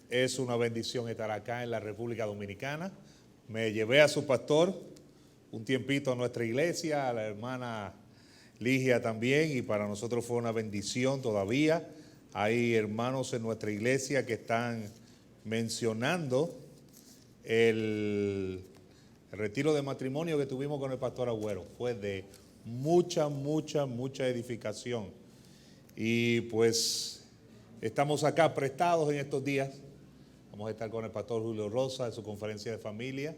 Es una bendición estar acá en la República Dominicana. Me llevé a su pastor un tiempito a nuestra iglesia, a la hermana Ligia también, y para nosotros fue una bendición todavía. Hay hermanos en nuestra iglesia que están mencionando el retiro de matrimonio que tuvimos con el pastor Agüero. Fue de mucha edificación. Y pues estamos acá prestados en estos días. Vamos a estar con el pastor Julio Rosa en su conferencia de familia.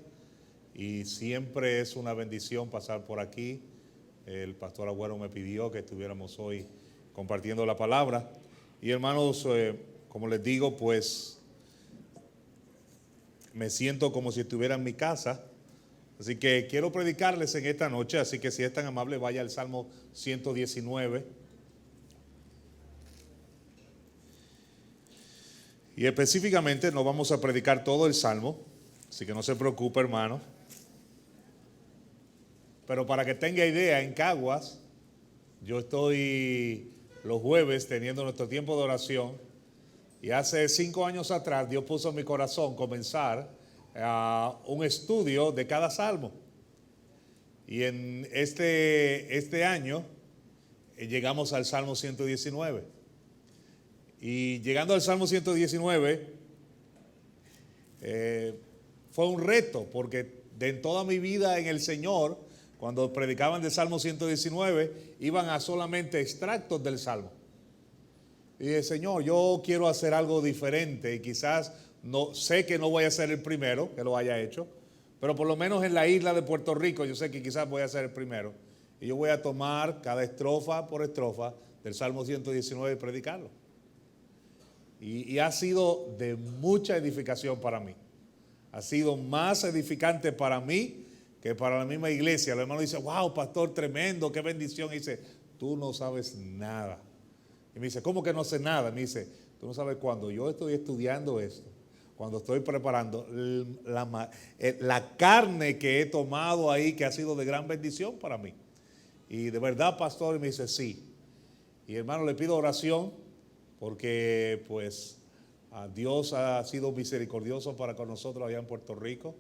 Y siempre es una bendición pasar por aquí. El pastor Agüero me pidió que estuviéramos hoy compartiendo la palabra. Y hermanos, como les digo, pues me siento como si estuviera en mi casa. Así que quiero predicarles en esta noche, así que si es tan amable, vaya al Salmo 119. Y específicamente no vamos a predicar todo el Salmo, así que no se preocupe, hermano. Pero para que tenga idea, en Caguas, yo estoy los jueves teniendo nuestro tiempo de oración. Y hace 5 años atrás Dios puso en mi corazón comenzar un estudio de cada salmo. Y en este año llegamos al Salmo 119. Y llegando al Salmo 119 fue un reto, porque de toda mi vida en el Señor, cuando predicaban del Salmo 119, iban a solamente extractos del Salmo. Y dije, Señor, yo quiero hacer algo diferente y quizás no sé que no voy a ser el primero que lo haya hecho, pero por lo menos en la isla de Puerto Rico yo sé que quizás voy a ser el primero. Y yo voy a tomar cada estrofa por estrofa del Salmo 119 y predicarlo. Y ha sido de mucha edificación para mí. Ha sido más edificante para mí que para la misma iglesia. El hermano dice, wow, pastor, tremendo, qué bendición. Y dice, tú no sabes nada. Y me dice, ¿cómo que no sé nada? Me dice, tú no sabes, cuando yo estoy estudiando esto, cuando estoy preparando la carne que he tomado ahí, que ha sido de gran bendición para mí. Y de verdad, pastor, y me dice, sí. Y hermano, le pido oración, porque pues Dios ha sido misericordioso para con nosotros allá en Puerto Rico.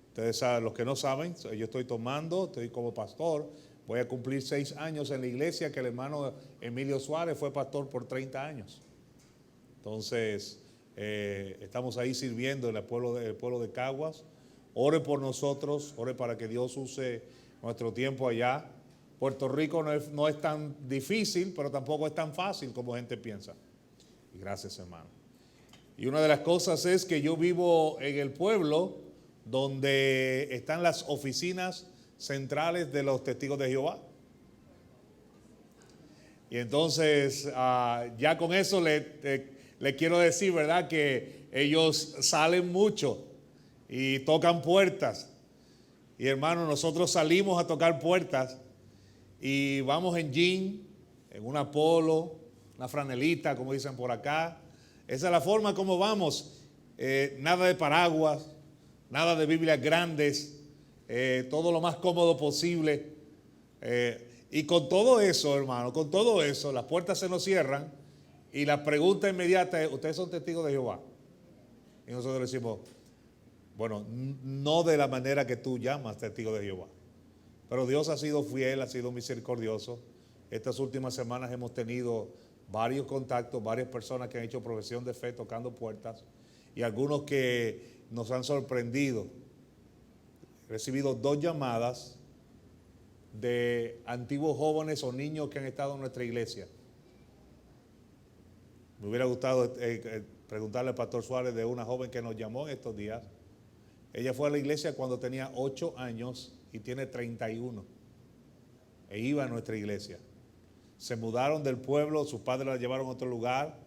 Ustedes saben, los que no saben, yo estoy como pastor. Voy a cumplir 6 años en la iglesia, que el hermano Emilio Suárez fue pastor por 30 años. Entonces, estamos ahí sirviendo en el pueblo de Caguas. Ore por nosotros, ore para que Dios use nuestro tiempo allá. Puerto Rico no es tan difícil, pero tampoco es tan fácil como gente piensa. Y gracias, hermano. Y una de las cosas es que yo vivo en el pueblo donde están las oficinas centrales de los testigos de Jehová. Y entonces ya con eso le quiero decir, ¿verdad?, que ellos salen mucho y tocan puertas. Y hermano, nosotros salimos a tocar puertas y vamos en jean, en una polo, una franelita, como dicen por acá. Esa es la forma como vamos. Nada de paraguas, nada de Biblias grandes. Todo lo más cómodo posible. Y con todo eso, hermano, con todo eso, las puertas se nos cierran y la pregunta inmediata es, ¿ustedes son testigos de Jehová? Y nosotros decimos, bueno, no de la manera que tú llamas testigo de Jehová. Pero Dios ha sido fiel, ha sido misericordioso. Estas últimas semanas hemos tenido varios contactos, varias personas que han hecho profesión de fe tocando puertas y algunos que nos han sorprendido. He recibido 2 llamadas de antiguos jóvenes o niños que han estado en nuestra iglesia. Me hubiera gustado preguntarle al pastor Suárez de una joven que nos llamó en estos días. Ella fue a la iglesia cuando tenía 8 años y tiene 31. E iba a nuestra iglesia. Se mudaron del pueblo, sus padres la llevaron a otro lugar.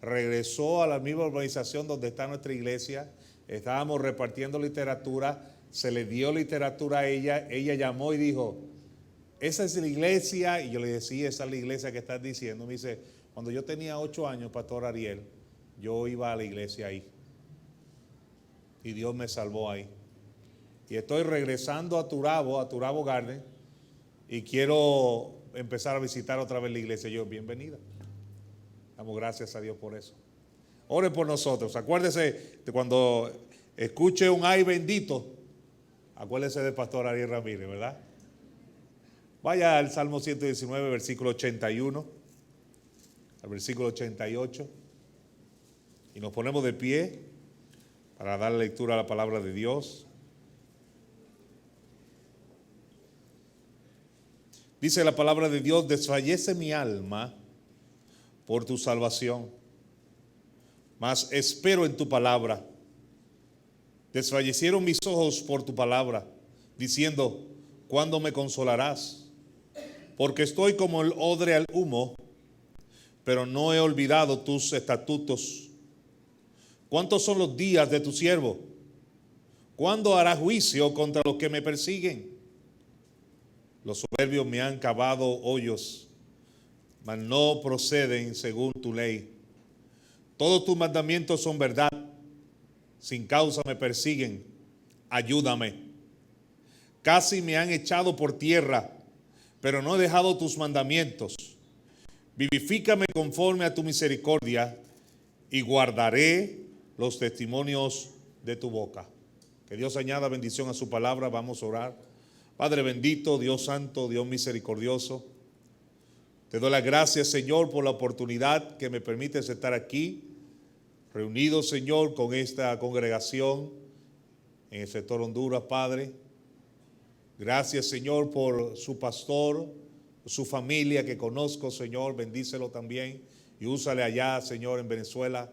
Regresó a la misma organización donde está nuestra iglesia. Estábamos repartiendo literatura. Se le dio literatura a ella. Ella llamó y dijo, ¿esa es la iglesia? Y yo le decía, sí, esa es la iglesia que estás diciendo. Me dice, cuando yo tenía 8 años, pastor Ariel, yo iba a la iglesia ahí. Y Dios me salvó ahí. Y estoy regresando a Turabo Garden, y quiero empezar a visitar otra vez la iglesia. Yo, bienvenida. Damos gracias a Dios por eso. Ore por nosotros. Acuérdese de cuando escuche un ay bendito, acuérdese del pastor Ariel Ramírez, ¿verdad? Vaya al Salmo 119, versículo 81, al versículo 88, y nos ponemos de pie para dar lectura a la palabra de Dios. Dice la palabra de Dios: desfallece mi alma por tu salvación, mas espero en tu palabra. Desfallecieron mis ojos por tu palabra, diciendo: ¿cuándo me consolarás? Porque estoy como el odre al humo, pero no he olvidado tus estatutos. ¿Cuántos son los días de tu siervo? ¿Cuándo hará juicio contra los que me persiguen? Los soberbios me han cavado hoyos, mas no proceden según tu ley. Todos tus mandamientos son verdad. Sin causa me persiguen. Ayúdame. Casi me han echado por tierra, pero no he dejado tus mandamientos. Vivifícame conforme a tu misericordia y guardaré los testimonios de tu boca. Que Dios añada bendición a su palabra. Vamos a orar. Padre bendito, Dios santo, Dios misericordioso, te doy las gracias, Señor, por la oportunidad que me permites estar aquí, reunido, Señor, con esta congregación en el sector Honduras, Padre. Gracias, Señor, por su pastor, su familia que conozco, Señor, bendícelo también y úsale allá, Señor, en Venezuela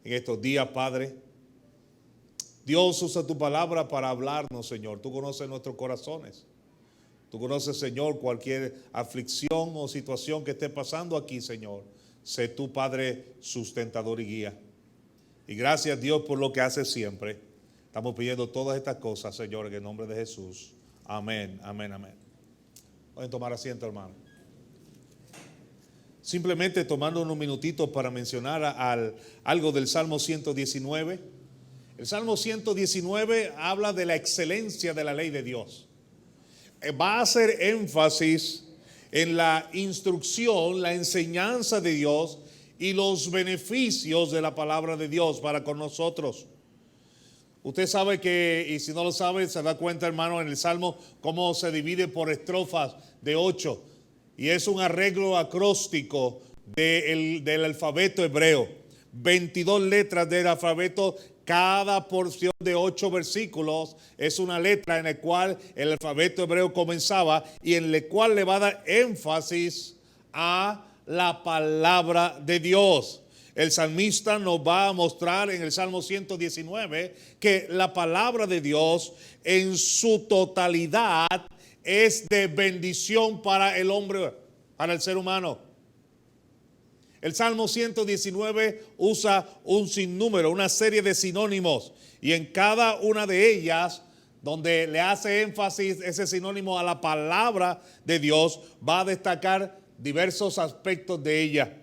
en estos días, Padre. Dios, usa tu palabra para hablarnos, Señor. Tú conoces nuestros corazones. Tú conoces, Señor, cualquier aflicción o situación que esté pasando aquí, Señor. Sé tu Padre sustentador y guía. Y gracias, Dios, por lo que haces siempre. Estamos pidiendo todas estas cosas, Señor, en el nombre de Jesús. Amén, amén, amén. Pueden tomar asiento, hermano. Simplemente tomando unos minutitos para mencionar algo del Salmo 119. El Salmo 119 habla de la excelencia de la ley de Dios. Va a hacer énfasis en la instrucción, la enseñanza de Dios y los beneficios de la palabra de Dios para con nosotros. Usted sabe que, y si no lo sabe, se da cuenta, hermano, en el Salmo cómo se divide por estrofas de 8. Y es un arreglo acróstico del alfabeto hebreo. 22 letras del alfabeto. Cada porción de 8 versículos es una letra en la cual el alfabeto hebreo comenzaba y en la cual le va a dar énfasis a la palabra de Dios. El salmista nos va a mostrar en el Salmo 119 que la palabra de Dios en su totalidad es de bendición para el hombre, para el ser humano. El Salmo 119 usa un sinnúmero, una serie de sinónimos, y en cada una de ellas, donde le hace énfasis ese sinónimo a la palabra de Dios, va a destacar diversos aspectos de ella.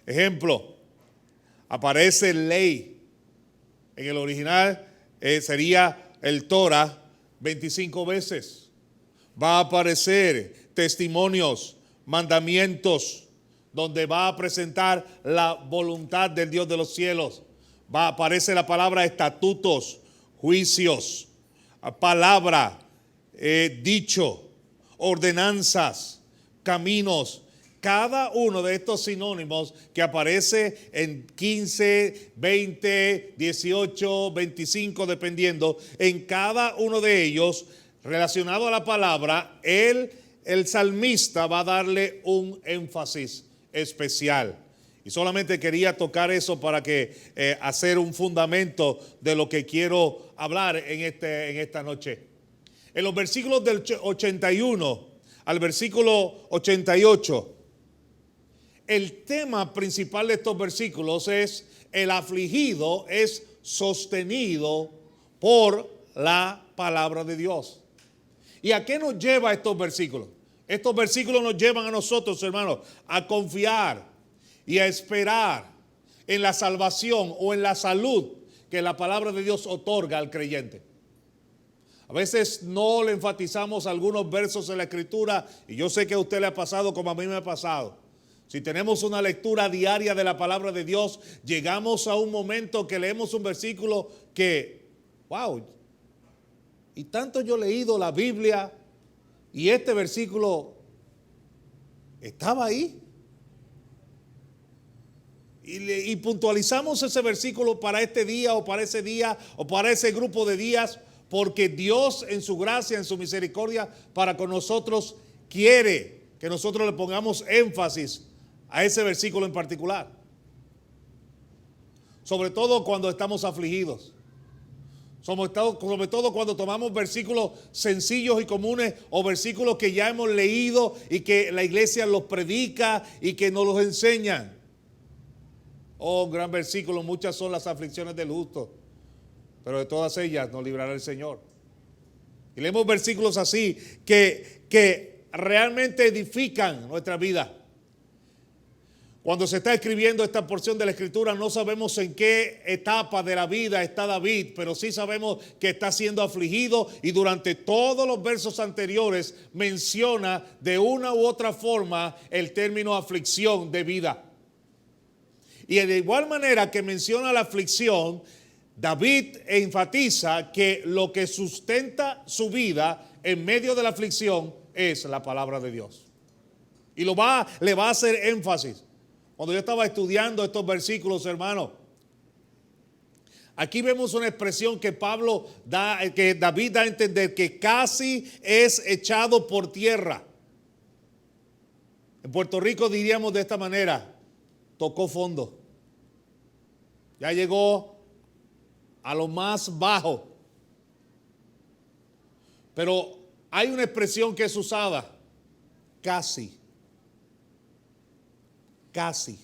Ejemplo, aparece ley. En el original sería el Torah 25 veces. Va a aparecer testimonios, mandamientos, donde va a presentar la voluntad del Dios de los cielos. Aparece la palabra estatutos, juicios, palabra, dicho, ordenanzas, caminos. Cada uno de estos sinónimos que aparece en 15, 20, 18, 25, dependiendo, en cada uno de ellos, relacionado a la palabra, el salmista va a darle un énfasis especial. Y solamente quería tocar eso para que hacer un fundamento de lo que quiero hablar en esta noche. En los versículos del 81 al versículo 88, el tema principal de estos versículos es: el afligido es sostenido por la palabra de Dios. ¿Y a qué nos lleva estos versículos? Estos versículos nos llevan a nosotros, hermanos, a confiar y a esperar en la salvación o en la salud que la palabra de Dios otorga al creyente. A veces no le enfatizamos algunos versos en la Escritura, y yo sé que a usted le ha pasado como a mí me ha pasado. Si tenemos una lectura diaria de la palabra de Dios, llegamos a un momento que leemos un versículo que, wow, y tanto yo he leído la Biblia y este versículo estaba ahí. Y puntualizamos ese versículo para este día o para ese día o para ese grupo de días, porque Dios en su gracia, en su misericordia para con nosotros quiere que nosotros le pongamos énfasis a ese versículo en particular. Sobre todo cuando estamos afligidos. Sobre todo cuando tomamos versículos sencillos y comunes o versículos que ya hemos leído y que la iglesia los predica y que nos los enseñan. Oh, gran versículo, muchas son las aflicciones del justo, pero de todas ellas nos librará el Señor. Y leemos versículos así que realmente edifican nuestra vida. Cuando se está escribiendo esta porción de la Escritura, no sabemos en qué etapa de la vida está David, pero sí sabemos que está siendo afligido y durante todos los versos anteriores menciona de una u otra forma el término aflicción de vida. Y de igual manera que menciona la aflicción, David enfatiza que lo que sustenta su vida en medio de la aflicción es la palabra de Dios. Y le va a hacer énfasis. Cuando yo estaba estudiando estos versículos, hermano, aquí vemos una expresión que que David da a entender que casi es echado por tierra. En Puerto Rico diríamos de esta manera: tocó fondo. Ya llegó a lo más bajo. Pero hay una expresión que es usada: casi. Casi.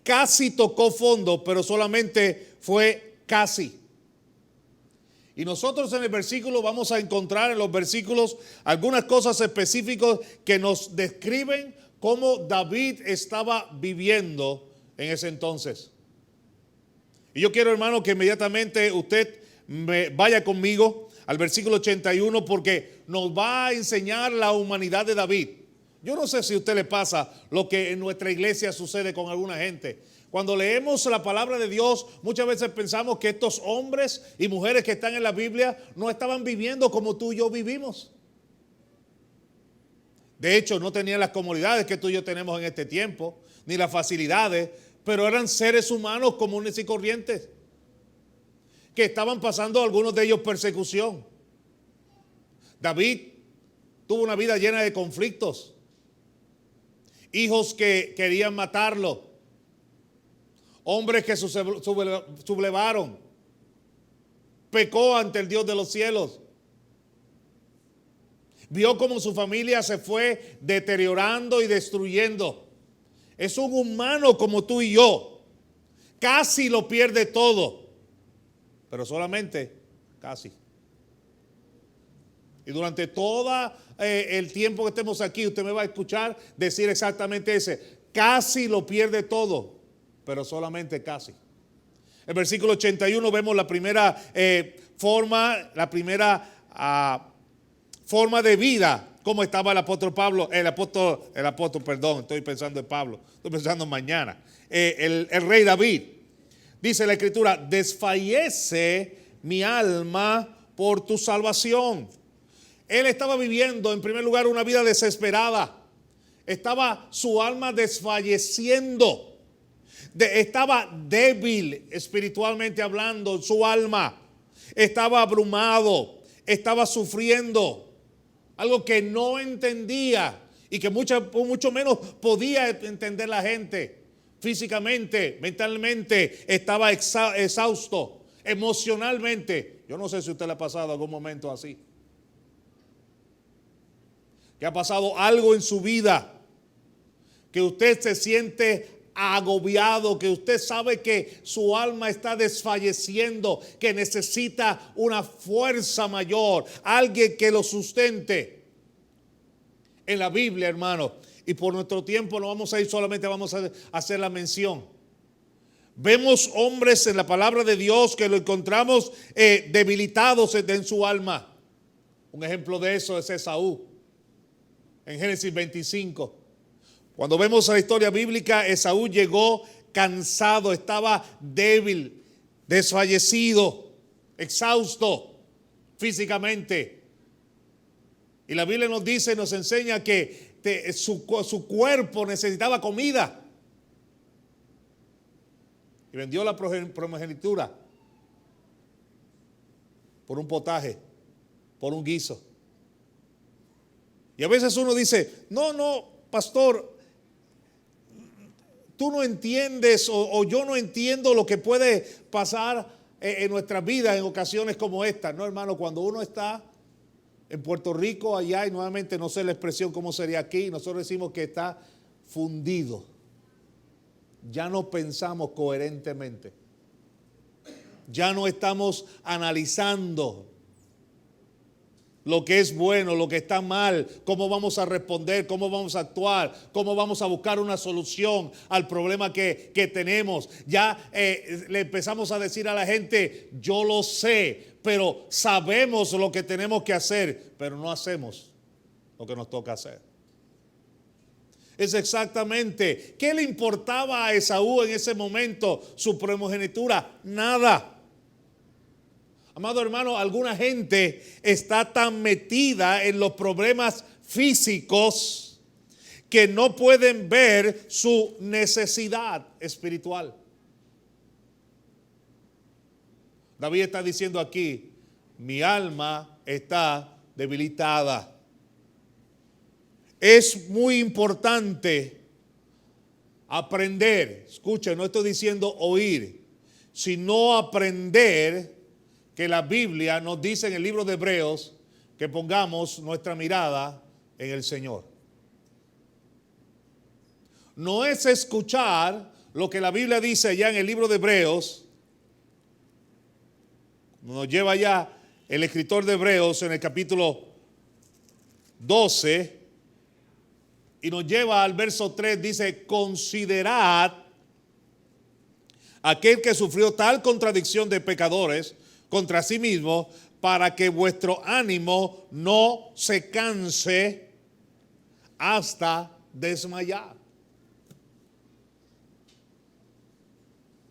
Casi tocó fondo, pero solamente fue casi. Y nosotros en el versículo vamos a encontrar en los versículos algunas cosas específicas que nos describen cómo David estaba viviendo en ese entonces. Y yo quiero, hermano, que inmediatamente usted vaya conmigo al versículo 81, porque nos va a enseñar la humanidad de David. Yo no sé si a usted le pasa lo que en nuestra iglesia sucede con alguna gente. Cuando leemos la palabra de Dios, muchas veces pensamos que estos hombres y mujeres que están en la Biblia no estaban viviendo como tú y yo vivimos. De hecho, no tenían las comodidades que tú y yo tenemos en este tiempo, ni las facilidades, pero eran seres humanos comunes y corrientes, que estaban pasando, algunos de ellos, persecución. David tuvo una vida llena de conflictos. Hijos que querían matarlo. Hombres que sublevaron. Pecó ante el Dios de los cielos. Vio cómo su familia se fue deteriorando y destruyendo. Es un humano como tú y yo. Casi lo pierde todo. Pero solamente casi. Y durante todo el tiempo que estemos aquí, usted me va a escuchar decir exactamente ese: casi lo pierde todo, pero solamente casi. En el versículo 81 vemos la primera forma de vida, cómo estaba el apóstol Pablo, estoy pensando en Pablo, estoy pensando en mañana. El rey David, dice la Escritura: desfallece mi alma por tu salvación. Él estaba viviendo, en primer lugar, una vida desesperada. Estaba su alma desfalleciendo. Estaba débil espiritualmente hablando, su alma. Estaba abrumado, estaba sufriendo. Algo que no entendía y que mucho menos podía entender la gente. Físicamente, mentalmente, estaba exhausto. Emocionalmente. Yo no sé si a usted le ha pasado algún momento así. Que ha pasado algo en su vida, que usted se siente agobiado, que usted sabe que su alma está desfalleciendo, que necesita una fuerza mayor, alguien que lo sustente. En la Biblia, hermano, y por nuestro tiempo no vamos a ir solamente, vamos a hacer la mención. Vemos hombres en la palabra de Dios que lo encontramos debilitados en su alma. Un ejemplo de eso es Esaú. En Génesis 25, Cuando vemos la historia bíblica, Esaú llegó cansado, estaba débil, desfallecido, exhausto físicamente. Y la Biblia nos dice, nos enseña que su cuerpo necesitaba comida. Y vendió la primogenitura por un potaje, por un guiso. Y a veces uno dice, no, pastor, tú no entiendes o yo no entiendo lo que puede pasar en nuestras vidas en ocasiones como esta. No, hermano, cuando uno está en Puerto Rico, allá, y nuevamente no sé la expresión cómo sería aquí, nosotros decimos que está fundido. Ya no pensamos coherentemente. Ya no estamos analizando lo que es bueno, lo que está mal, cómo vamos a responder, cómo vamos a actuar, cómo vamos a buscar una solución al problema que tenemos. Ya le empezamos a decir a la gente, yo lo sé, pero sabemos lo que tenemos que hacer, pero no hacemos lo que nos toca hacer. Es exactamente, ¿qué le importaba a Esaú en ese momento su primogenitura? Nada. Amado hermano, alguna gente está tan metida en los problemas físicos que no pueden ver su necesidad espiritual. David está diciendo aquí, mi alma está debilitada. Es muy importante aprender, escuchen, no estoy diciendo oír, sino aprender que la Biblia nos dice en el libro de Hebreos que pongamos nuestra mirada en el Señor. No es escuchar lo que la Biblia dice ya en el libro de Hebreos, nos lleva ya el escritor de Hebreos en el capítulo 12 y nos lleva al verso 3, dice, considerad aquel que sufrió tal contradicción de pecadores contra sí mismo, para que vuestro ánimo no se canse hasta desmayar.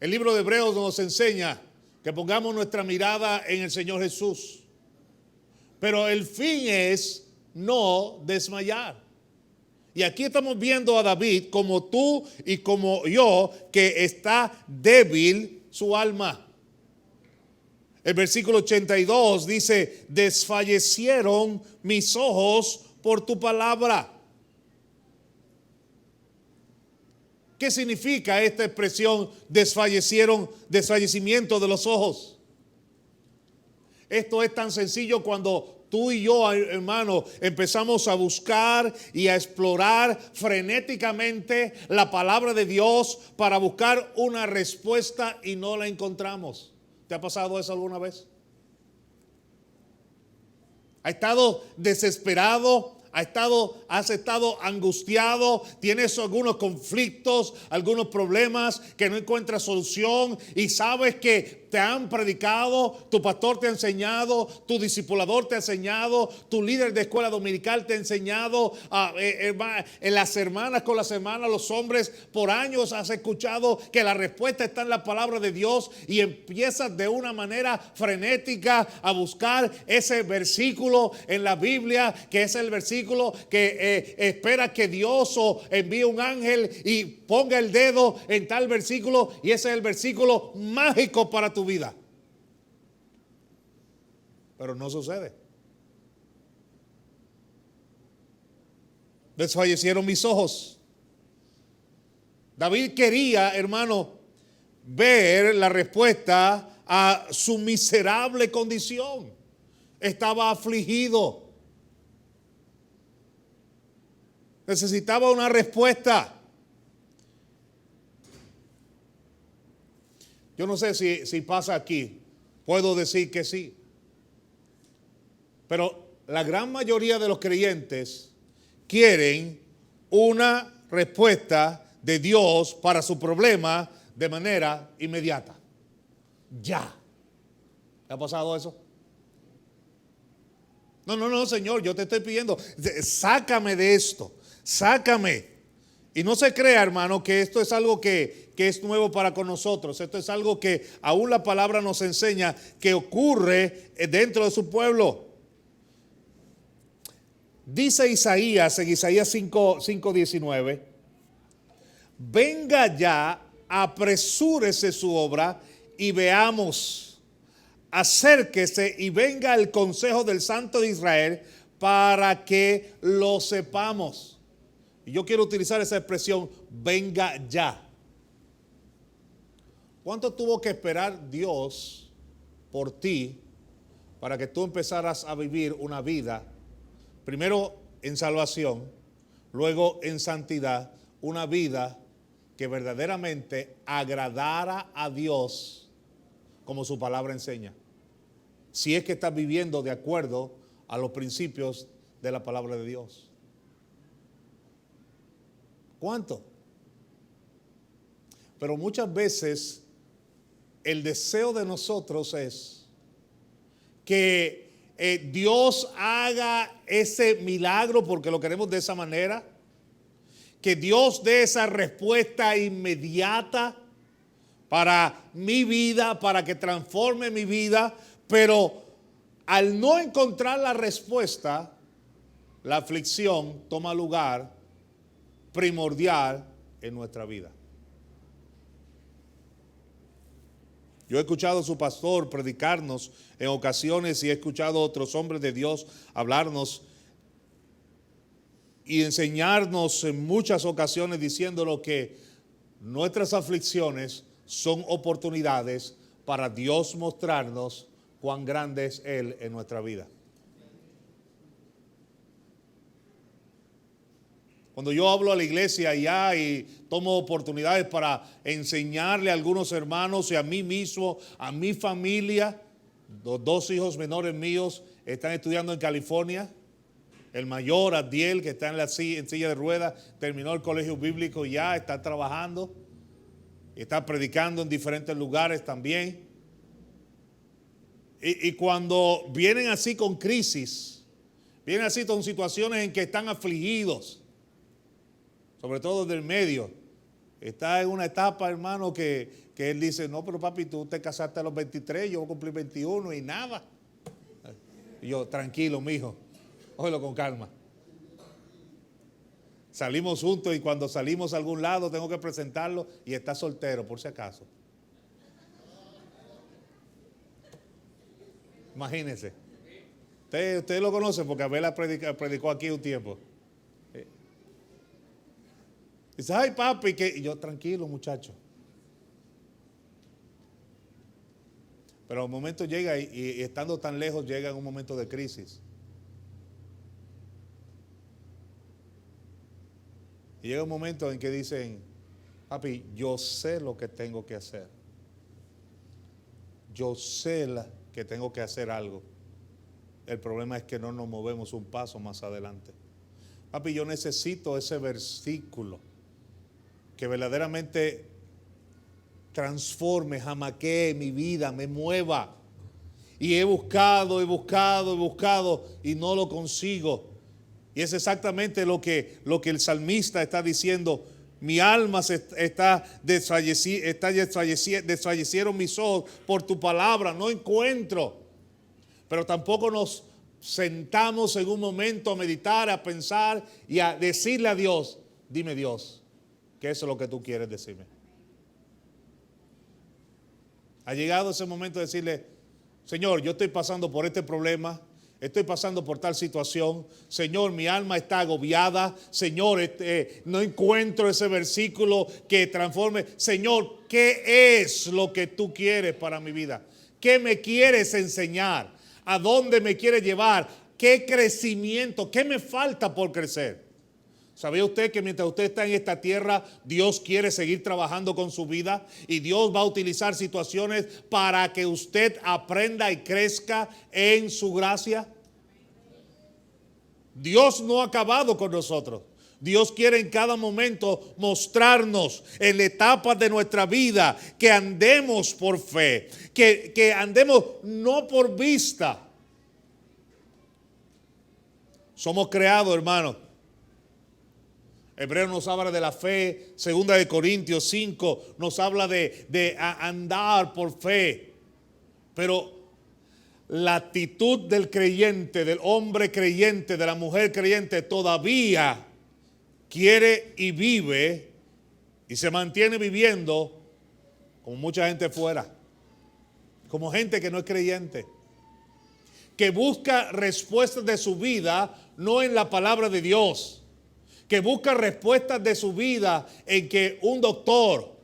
El libro de Hebreos nos enseña que pongamos nuestra mirada en el Señor Jesús, pero el fin es no desmayar. Y aquí estamos viendo a David como tú y como yo, que está débil su alma. El versículo 82 dice, desfallecieron mis ojos por tu palabra. ¿Qué significa esta expresión desfallecimiento de los ojos? Esto es tan sencillo cuando tú y yo, hermano, empezamos a buscar y a explorar frenéticamente la palabra de Dios para buscar una respuesta y no la encontramos. ¿Te ha pasado eso alguna vez? ¿Ha estado desesperado? ¿Has estado angustiado? ¿Tienes algunos conflictos, algunos problemas que no encuentras solución? Y sabes que te han predicado, tu pastor te ha enseñado, tu discipulador te ha enseñado, tu líder de escuela dominical te ha enseñado, en las hermanas con las hermanas, los hombres, por años has escuchado que la respuesta está en la palabra de Dios y empiezas de una manera frenética a buscar ese versículo en la Biblia, que es el versículo que espera que Dios o envíe un ángel y ponga el dedo en tal versículo, y ese es el versículo mágico para tu vida. Pero no sucede. Desfallecieron mis ojos. David quería, hermano, ver la respuesta a su miserable condición. Estaba afligido. Necesitaba una respuesta. Yo no sé si pasa aquí. Puedo decir que sí. Pero la gran mayoría de los creyentes quieren una respuesta de Dios para su problema de manera inmediata. Ya. ¿Te ha pasado eso? No, Señor, yo te estoy pidiendo, sácame de esto, sácame. Y no se crea, hermano, que esto es algo que es nuevo para con nosotros. Esto es algo que aún la palabra nos enseña que ocurre dentro de su pueblo. Dice Isaías en Isaías 5:19, venga ya, apresúrese su obra y veamos, acérquese y venga el consejo del Santo de Israel para que lo sepamos. Y yo quiero utilizar esa expresión, venga ya. ¿Cuánto tuvo que esperar Dios por ti para que tú empezaras a vivir una vida, primero en salvación, luego en santidad, una vida que verdaderamente agradara a Dios como su palabra enseña? Si es que estás viviendo de acuerdo a los principios de la palabra de Dios. ¿Cuánto? Pero muchas veces el deseo de nosotros es que Dios haga ese milagro porque lo queremos de esa manera, que Dios dé esa respuesta inmediata para mi vida, para que transforme mi vida, pero al no encontrar la respuesta, la aflicción toma lugar primordial en nuestra vida. Yo he escuchado a su pastor predicarnos en ocasiones y he escuchado a otros hombres de Dios hablarnos y enseñarnos en muchas ocasiones diciéndolo que nuestras aflicciones son oportunidades para Dios mostrarnos cuán grande es Él en nuestra vida. Cuando yo hablo a la iglesia allá y tomo oportunidades para enseñarle a algunos hermanos y a mí mismo, a mi familia, los dos hijos menores míos están estudiando en California. El mayor, Adiel, que está en silla de ruedas, terminó el colegio bíblico ya, está trabajando, está predicando en diferentes lugares también. Y cuando vienen así con crisis, vienen así con situaciones en que están afligidos, sobre todo del medio, está en una etapa, hermano, que él dice, no, pero papi, tú te casaste a los 23, yo voy a cumplir 21 y nada. Y yo, tranquilo, mijo, óyelo con calma. Salimos juntos y cuando salimos a algún lado tengo que presentarlo y está soltero, por si acaso. Imagínense. Usted lo conoce porque Abela predicó aquí un tiempo. Dice, ay papi, y yo, tranquilo muchacho. Pero un momento llega y estando tan lejos llega en un momento de crisis. Y llega un momento en que dicen, papi, yo sé lo que tengo que hacer. Yo sé que tengo que hacer algo. El problema es que no nos movemos un paso más adelante. Papi, yo necesito ese versículo que verdaderamente transforme, jamaquee mi vida, me mueva. Y he buscado y no lo consigo. Y es exactamente lo que el salmista está diciendo. Mi alma desfallecieron mis ojos por tu palabra, no encuentro. Pero tampoco nos sentamos en un momento a meditar, a pensar y a decirle a Dios, dime Dios, ¿qué es lo que tú quieres decirme? Ha llegado ese momento de decirle, Señor, yo estoy pasando por este problema, estoy pasando por tal situación, Señor, mi alma está agobiada, Señor, no encuentro ese versículo que transforme. Señor, ¿qué es lo que tú quieres para mi vida? ¿Qué me quieres enseñar? ¿A dónde me quieres llevar? ¿Qué crecimiento? ¿Qué me falta por crecer? ¿Sabía usted que mientras usted está en esta tierra, Dios quiere seguir trabajando con su vida? Y Dios va a utilizar situaciones para que usted aprenda y crezca en su gracia. Dios no ha acabado con nosotros. Dios quiere en cada momento mostrarnos en la etapa de nuestra vida que andemos por fe, que andemos no por vista. Somos creados, hermanos, Hebreo nos habla de la fe. Segunda de Corintios 5 nos habla de andar por fe. Pero la actitud del creyente, del hombre creyente, de la mujer creyente, todavía quiere y vive y se mantiene viviendo como mucha gente fuera, como gente que no es creyente, que busca respuestas de su vida no en la palabra de Dios, que busca respuestas de su vida en que un doctor,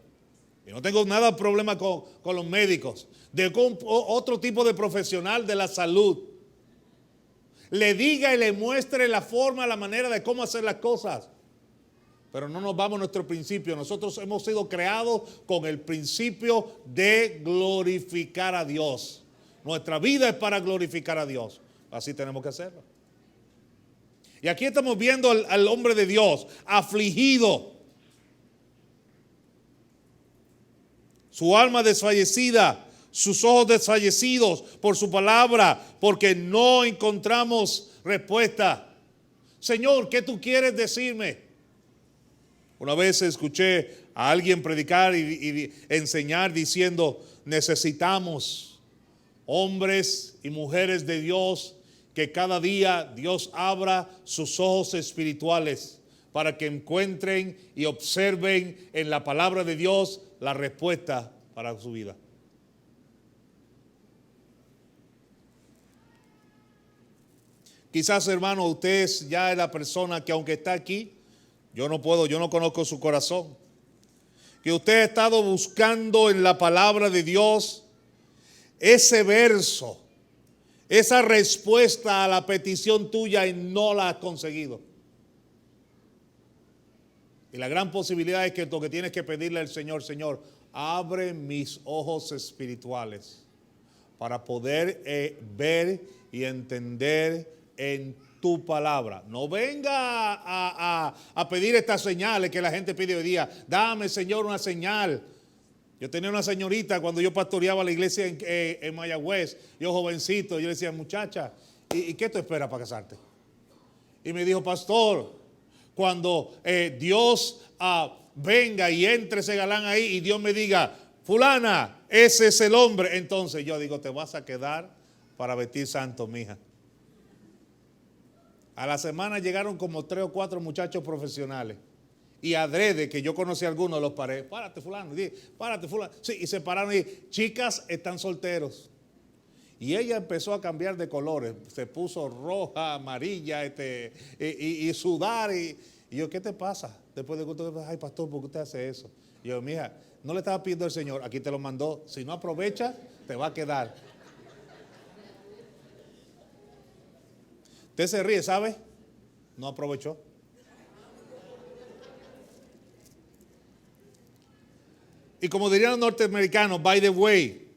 y no tengo nada de problema con los médicos, de otro tipo de profesional de la salud, le diga y le muestre la forma, la manera de cómo hacer las cosas. Pero no nos vamos a nuestro principio. Nosotros hemos sido creados con el principio de glorificar a Dios. Nuestra vida es para glorificar a Dios. Así tenemos que hacerlo. Y aquí estamos viendo al hombre de Dios afligido, su alma desfallecida, sus ojos desfallecidos por su palabra, porque no encontramos respuesta. Señor, ¿qué tú quieres decirme? Una vez escuché a alguien predicar y enseñar diciendo: necesitamos hombres y mujeres de Dios, que cada día Dios abra sus ojos espirituales para que encuentren y observen en la palabra de Dios la respuesta para su vida. Quizás, hermano, usted ya es la persona que, aunque está aquí, yo no conozco su corazón, que usted ha estado buscando en la palabra de Dios ese verso, esa respuesta a la petición tuya, y no la has conseguido. Y la gran posibilidad es que lo que tienes que pedirle al Señor: Señor, abre mis ojos espirituales para poder ver y entender en tu palabra. No venga a pedir estas señales que la gente pide hoy día. Dame, Señor, una señal. Yo tenía una señorita cuando yo pastoreaba la iglesia en Mayagüez, yo jovencito, yo le decía: muchacha, ¿y qué tú esperas para casarte? Y me dijo: pastor, cuando Dios venga y entre ese galán ahí y Dios me diga: fulana, ese es el hombre, entonces yo digo: te vas a quedar para vestir santo, mija. A la semana llegaron como 3 o 4 muchachos profesionales. Y adrede, que yo conocí a algunos, los paré: párate, fulano, párate, fulano. Sí, y se pararon y: chicas, están solteros. Y ella empezó a cambiar de colores. Se puso roja, amarilla, y sudar. Y yo: ¿qué te pasa? Después de que usted: ay, pastor, ¿por qué usted hace eso? Y yo: mija, no le estaba pidiendo al Señor, aquí te lo mandó. Si no aprovecha, te va a quedar. Usted se ríe, ¿sabe? No aprovechó. Y como dirían los norteamericanos, by the way,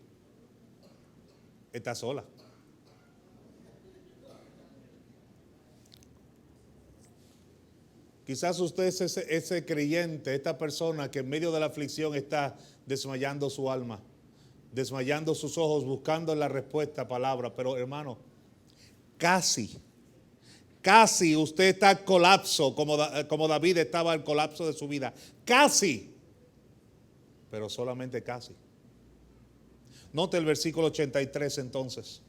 está sola. Quizás usted es ese creyente, esta persona que en medio de la aflicción está desmayando su alma, desmayando sus ojos, buscando la respuesta a palabra. Pero, hermano, casi usted está en colapso, como David estaba en colapso de su vida. Casi, pero solamente casi. Note el versículo 83 entonces.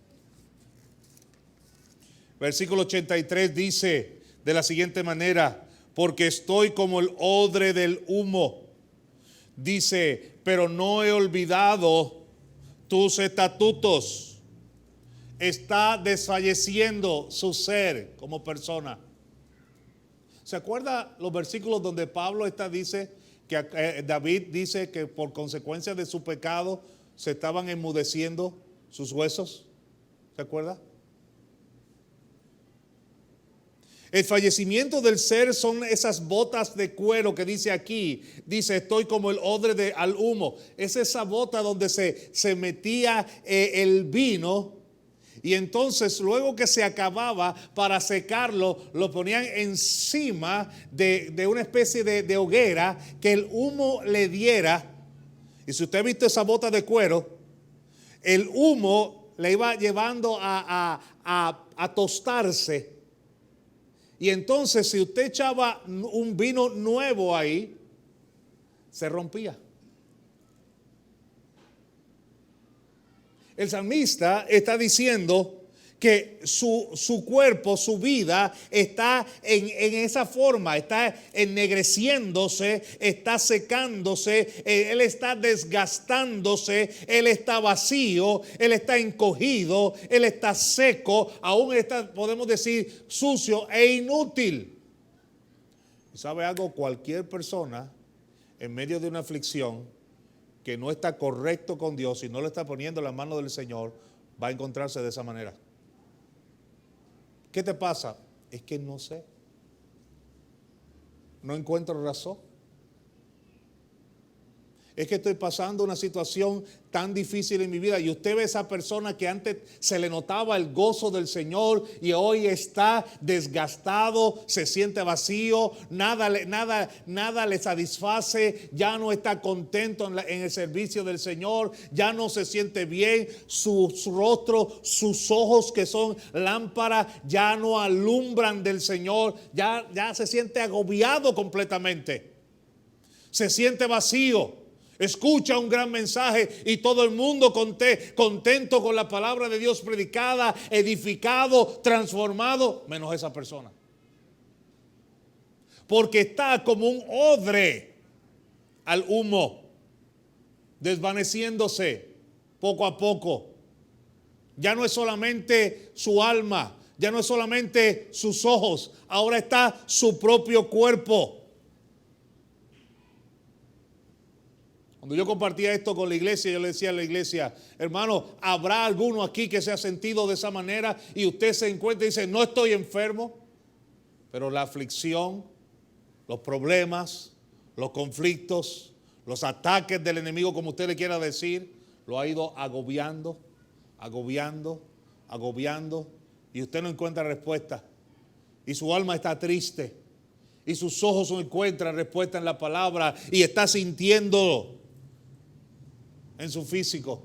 Versículo 83 dice de la siguiente manera: porque estoy como el odre del humo. Dice: pero no he olvidado tus estatutos. Está desfalleciendo su ser como persona. ¿Se acuerda los versículos donde Pablo dice que David dice que por consecuencia de su pecado se estaban enmudeciendo sus huesos? ¿Se acuerda? El fallecimiento del ser son esas botas de cuero que dice aquí. Dice: estoy como el odre al humo. Es esa bota donde se metía el vino. Y entonces, luego que se acababa, para secarlo, lo ponían encima de una especie de hoguera que el humo le diera. Y si usted ha visto esa bota de cuero, el humo le iba llevando a tostarse. Y entonces si usted echaba un vino nuevo ahí, se rompía. El salmista está diciendo que su cuerpo, su vida está en esa forma, está ennegreciéndose, está secándose, él está desgastándose, él está vacío, él está encogido, él está seco, aún está, podemos decir, sucio e inútil. ¿Y sabe algo? Cualquier persona en medio de una aflicción que no está correcto con Dios y no le está poniendo la mano del Señor, va a encontrarse de esa manera. ¿Qué te pasa? Es que no sé. No encuentro razón. Es que estoy pasando una situación tan difícil en mi vida. Y usted ve a esa persona que antes se le notaba el gozo del Señor y hoy está desgastado, se siente vacío, nada le satisface, ya no está contento en el servicio del Señor, ya no se siente bien, su rostro, sus ojos que son lámparas ya no alumbran del Señor, ya se siente agobiado completamente, se siente vacío. Escucha un gran mensaje y todo el mundo contento con la palabra de Dios predicada, edificado, transformado, menos esa persona. Porque está como un odre al humo, desvaneciéndose poco a poco. Ya no es solamente su alma, ya no es solamente sus ojos, ahora está su propio cuerpo. Cuando yo compartía esto con la iglesia, yo le decía a la iglesia, hermano, ¿habrá alguno aquí que se ha sentido de esa manera y usted se encuentra y dice, no estoy enfermo? Pero la aflicción, los problemas, los conflictos, los ataques del enemigo, como usted le quiera decir, lo ha ido agobiando, y usted no encuentra respuesta. Y su alma está triste, y sus ojos no encuentran respuesta en la palabra, y está sintiendo en su físico.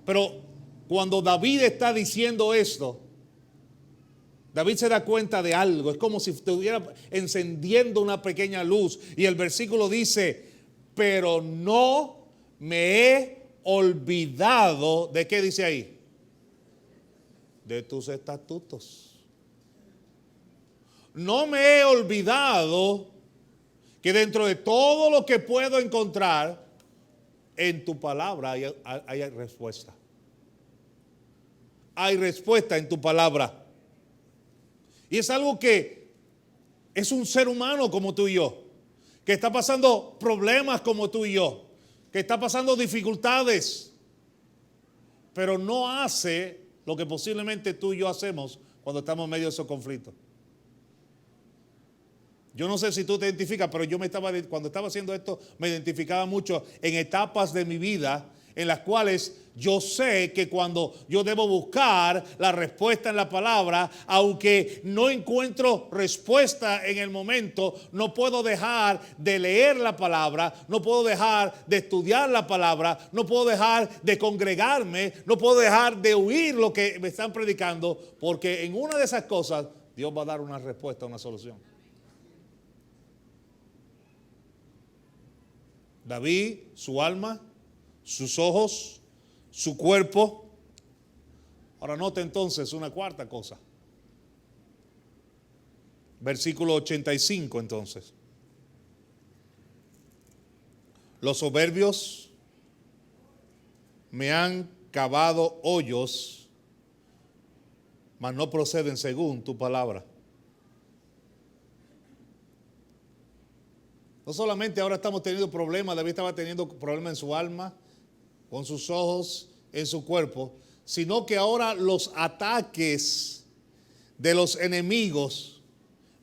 Pero cuando David está diciendo esto, David se da cuenta de algo. Es como si estuviera encendiendo una pequeña luz. Y el versículo dice, pero no me he olvidado. ¿De qué dice ahí? De tus estatutos. No me he olvidado que dentro de todo lo que puedo encontrar, en tu palabra hay respuesta. Hay respuesta en tu palabra. Y es algo que es un ser humano como tú y yo, que está pasando problemas como tú y yo, que está pasando dificultades, pero no hace lo que posiblemente tú y yo hacemos cuando estamos en medio de esos conflictos. Yo no sé si tú te identificas, pero cuando estaba haciendo esto, me identificaba mucho en etapas de mi vida en las cuales yo sé que cuando yo debo buscar la respuesta en la palabra, aunque no encuentro respuesta en el momento, no puedo dejar de leer la palabra, no puedo dejar de estudiar la palabra, no puedo dejar de congregarme, no puedo dejar de oír lo que me están predicando, porque en una de esas cosas Dios va a dar una respuesta, una solución. David, su alma, sus ojos, su cuerpo. Ahora note entonces una cuarta cosa. Versículo 85 entonces. Los soberbios me han cavado hoyos, mas no proceden según tu palabra. No solamente ahora estamos teniendo problemas, David estaba teniendo problemas en su alma, con sus ojos, en su cuerpo, sino que ahora los ataques de los enemigos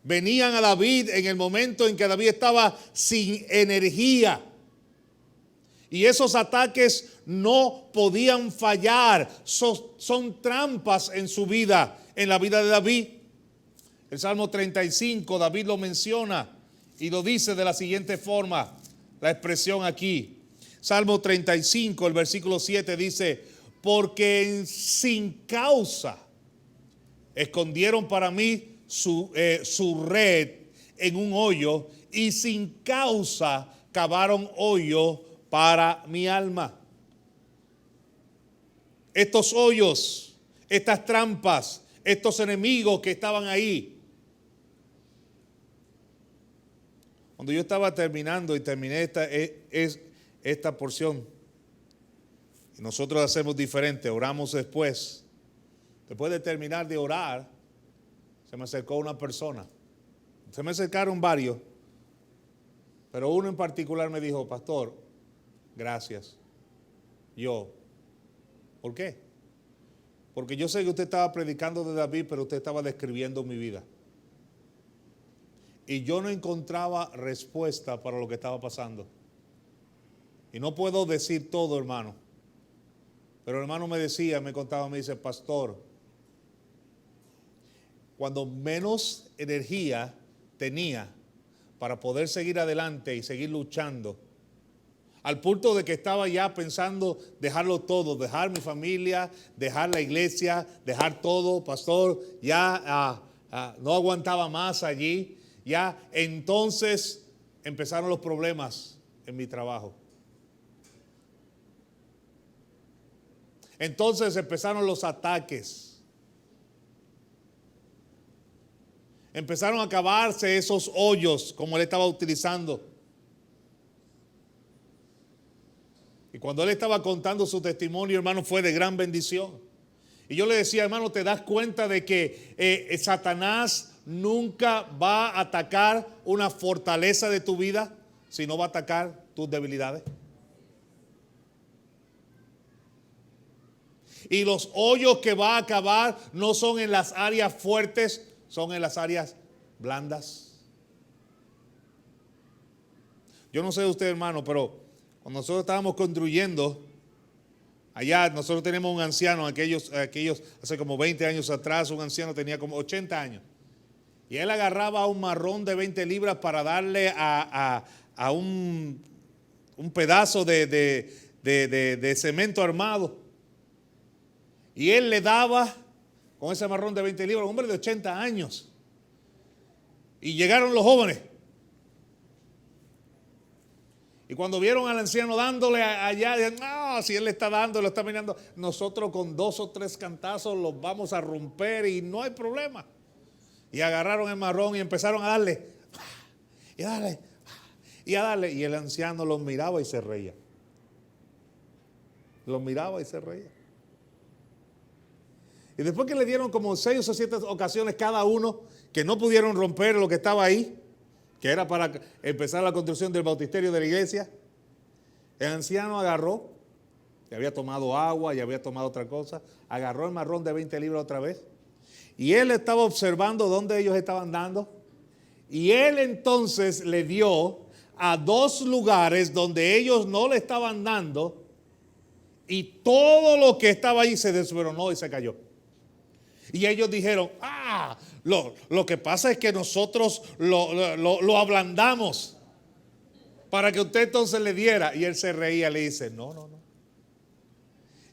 venían a David en el momento en que David estaba sin energía. Y esos ataques no podían fallar, son trampas en su vida, en la vida de David. El Salmo 35, David lo menciona. Y lo dice de la siguiente forma, la expresión aquí. Salmo 35, el versículo 7 dice, porque sin causa Escondieron para mí su red en un hoyo y sin causa cavaron hoyo para mi alma. Estos hoyos, estas trampas, estos enemigos que estaban ahí. Cuando yo estaba terminando y terminé esta porción, y nosotros hacemos diferente, oramos después. Después de terminar de orar, se me acercó una persona. Se me acercaron varios, pero uno en particular me dijo: pastor, gracias. Yo, ¿por qué? Porque yo sé que usted estaba predicando de David, pero usted estaba describiendo mi vida. Y yo no encontraba respuesta para lo que estaba pasando. Y no puedo decir todo, hermano. Pero el hermano me decía, me contaba, me dice: pastor, cuando menos energía tenía para poder seguir adelante y seguir luchando, al punto de que estaba ya pensando dejarlo todo, dejar mi familia, dejar la iglesia, dejar todo, pastor, ya no aguantaba más allí. Ya entonces empezaron los problemas en mi trabajo. Entonces empezaron los ataques. Empezaron a cavarse esos hoyos como él estaba utilizando. Y cuando él estaba contando su testimonio, hermano, fue de gran bendición. Y yo le decía: hermano, ¿te das cuenta de que Satanás nunca va a atacar una fortaleza de tu vida, sino va a atacar tus debilidades? Y los hoyos que va a cavar no son en las áreas fuertes, son en las áreas blandas. Yo no sé de usted, hermano, pero cuando nosotros estábamos construyendo, allá nosotros tenemos un anciano, aquellos hace como 20 años atrás, un anciano tenía como 80 años. Y él agarraba un marrón de 20 libras para darle a un pedazo de cemento armado. Y él le daba con ese marrón de 20 libras a un hombre de 80 años. Y llegaron los jóvenes. Y cuando vieron al anciano dándole allá, dijeron: no, si él le está dando, lo está mirando, nosotros con 2 o 3 cantazos los vamos a romper y no hay problema. Y agarraron el marrón y empezaron a darle, y a darle, y a darle. Y el anciano los miraba y se reía. Los miraba y se reía. Y después que le dieron como 6 o 7 ocasiones cada uno, que no pudieron romper lo que estaba ahí, que era para empezar la construcción del bautisterio de la iglesia, el anciano agarró, ya había tomado agua, ya había tomado otra cosa, agarró el marrón de 20 libras otra vez, y él estaba observando dónde ellos estaban dando, y él entonces le dio a 2 lugares donde ellos no le estaban dando, y todo lo que estaba ahí se desmoronó y se cayó. Y ellos dijeron: lo que pasa es que nosotros lo ablandamos para que usted entonces le diera. Y él se reía, le dice: no.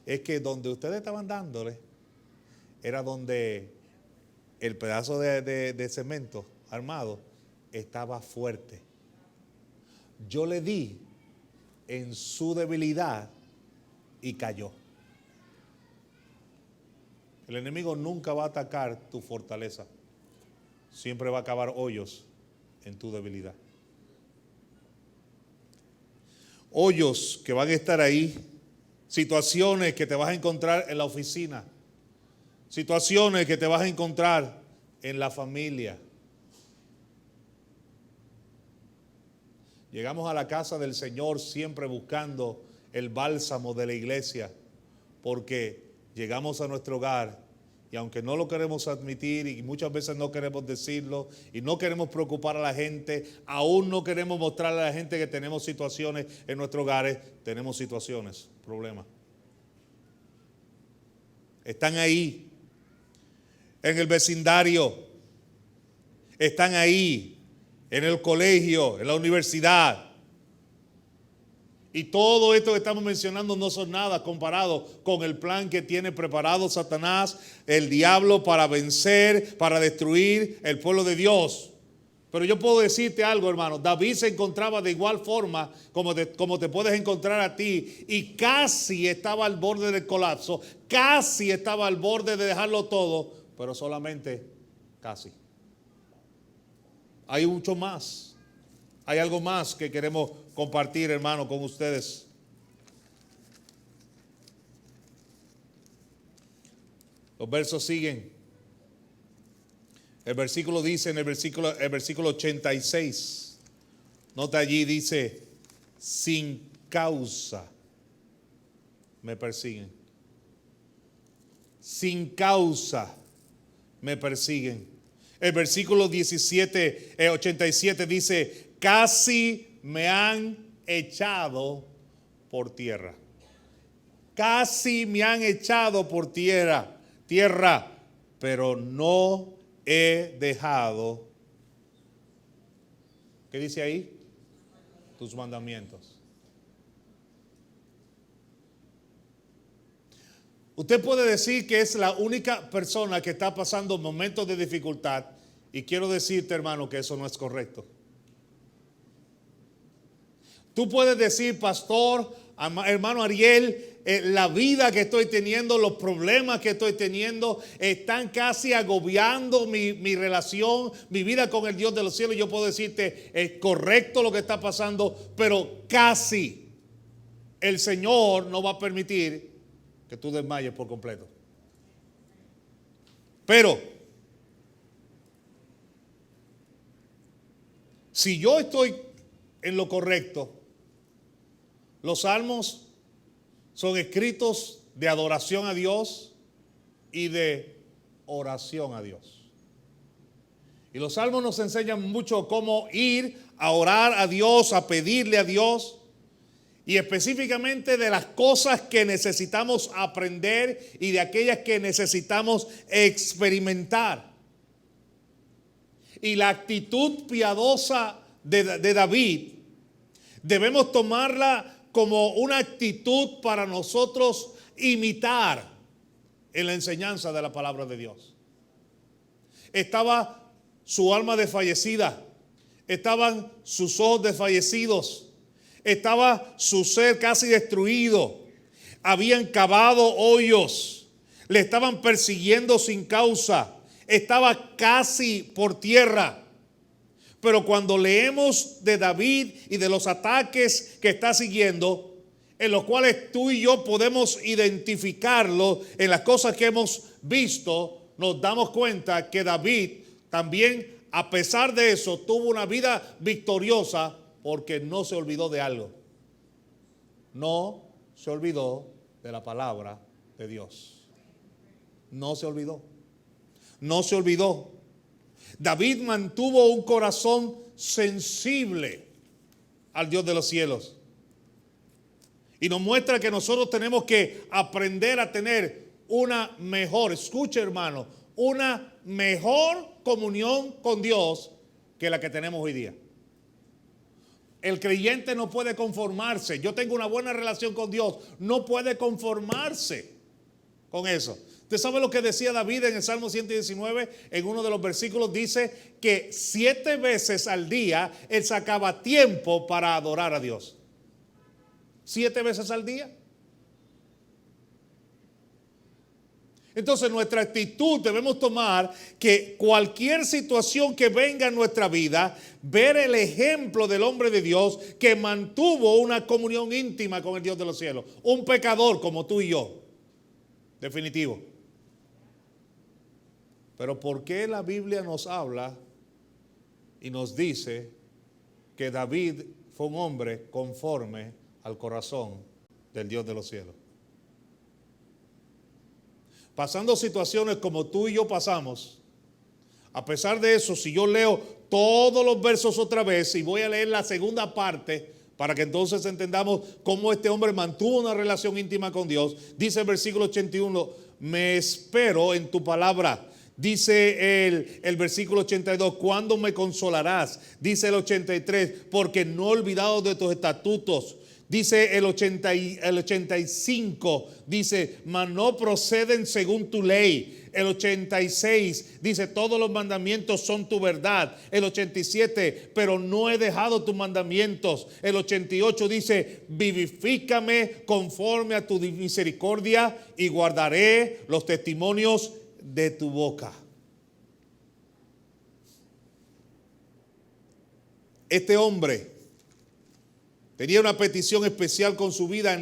Es que donde ustedes estaban dándole era donde el pedazo de cemento armado estaba fuerte. Yo le di en su debilidad y cayó. El enemigo nunca va a atacar tu fortaleza. Siempre va a cavar hoyos en tu debilidad. Hoyos que van a estar ahí. Situaciones que te vas a encontrar en la oficina. Situaciones que te vas a encontrar en la familia. Llegamos a la casa del Señor siempre buscando el bálsamo de la iglesia, porque llegamos a nuestro hogar y aunque no lo queremos admitir y muchas veces no queremos decirlo y no queremos preocupar a la gente, aún no queremos mostrarle a la gente que tenemos situaciones en nuestros hogares, tenemos situaciones, problemas. Están ahí, en el vecindario, están ahí, en el colegio, en la universidad. Y todo esto que estamos mencionando no son nada comparado con el plan que tiene preparado Satanás, el diablo, para vencer, para destruir el pueblo de Dios. Pero yo puedo decirte algo, hermano. David se encontraba de igual forma como te puedes encontrar a ti, y casi estaba al borde del colapso, casi estaba al borde de dejarlo todo, pero solamente casi. Hay mucho más. Hay algo más que queremos compartir, hermano, con ustedes. Los versos siguen. El versículo dice en el versículo 86. Nota allí, dice: sin causa me persiguen. Sin causa me persiguen. El versículo 87 dice: casi me han echado por tierra. Casi me han echado por tierra, pero no he dejado. ¿Qué dice ahí? Tus mandamientos. Usted puede decir que es la única persona que está pasando momentos de dificultad, y quiero decirte, hermano, que eso no es correcto. Tú puedes decir: pastor, hermano Ariel, la vida que estoy teniendo, los problemas que estoy teniendo están casi agobiando mi relación, mi vida con el Dios de los cielos. Yo puedo decirte: es correcto lo que está pasando, pero casi el Señor no va a permitir que tú desmayes por completo. Pero si yo estoy en lo correcto, los salmos son escritos de adoración a Dios y de oración a Dios. Y los salmos nos enseñan mucho cómo ir a orar a Dios, a pedirle a Dios, y específicamente de las cosas que necesitamos aprender y de aquellas que necesitamos experimentar. Y la actitud piadosa de David debemos tomarla como una actitud para nosotros imitar en la enseñanza de la palabra de Dios. Estaba su alma desfallecida, estaban sus ojos desfallecidos, estaba su ser casi destruido, habían cavado hoyos, le estaban persiguiendo sin causa, estaba casi por tierra. Pero cuando leemos de David y de los ataques que está siguiendo, en los cuales tú y yo podemos identificarlo en las cosas que hemos visto, nos damos cuenta que David también, a pesar de eso, tuvo una vida victoriosa porque no se olvidó de algo. No se olvidó de la palabra de Dios. No se olvidó. No se olvidó. David mantuvo un corazón sensible al Dios de los cielos. Y nos muestra que nosotros tenemos que aprender a tener una mejor, escuche hermano, una mejor comunión con Dios que la que tenemos hoy día. El creyente no puede conformarse. Yo tengo una buena relación con Dios. No puede conformarse con eso. ¿Usted sabe lo que decía David en el Salmo 119? En uno de los versículos dice que 7 veces al día él sacaba tiempo para adorar a Dios. 7 veces al día. Entonces nuestra actitud debemos tomar que cualquier situación que venga en nuestra vida, ver el ejemplo del hombre de Dios que mantuvo una comunión íntima con el Dios de los cielos. Un pecador como tú y yo. Definitivo. Pero ¿por qué la Biblia nos habla y nos dice que David fue un hombre conforme al corazón del Dios de los cielos? Pasando situaciones como tú y yo pasamos, a pesar de eso, si yo leo todos los versos otra vez y voy a leer la segunda parte para que entonces entendamos cómo este hombre mantuvo una relación íntima con Dios, dice el versículo 81, me espero en tu palabra. Dice el versículo 82, ¿cuándo me consolarás? Dice el 83, porque no he olvidado de tus estatutos. Dice el 85, dice, mas no proceden según tu ley. El 86 dice, todos los mandamientos son tu verdad. El 87, pero no he dejado tus mandamientos. El 88 dice, vivifícame conforme a tu misericordia y guardaré los testimonios de tu boca. Este hombre tenía una petición especial con su vida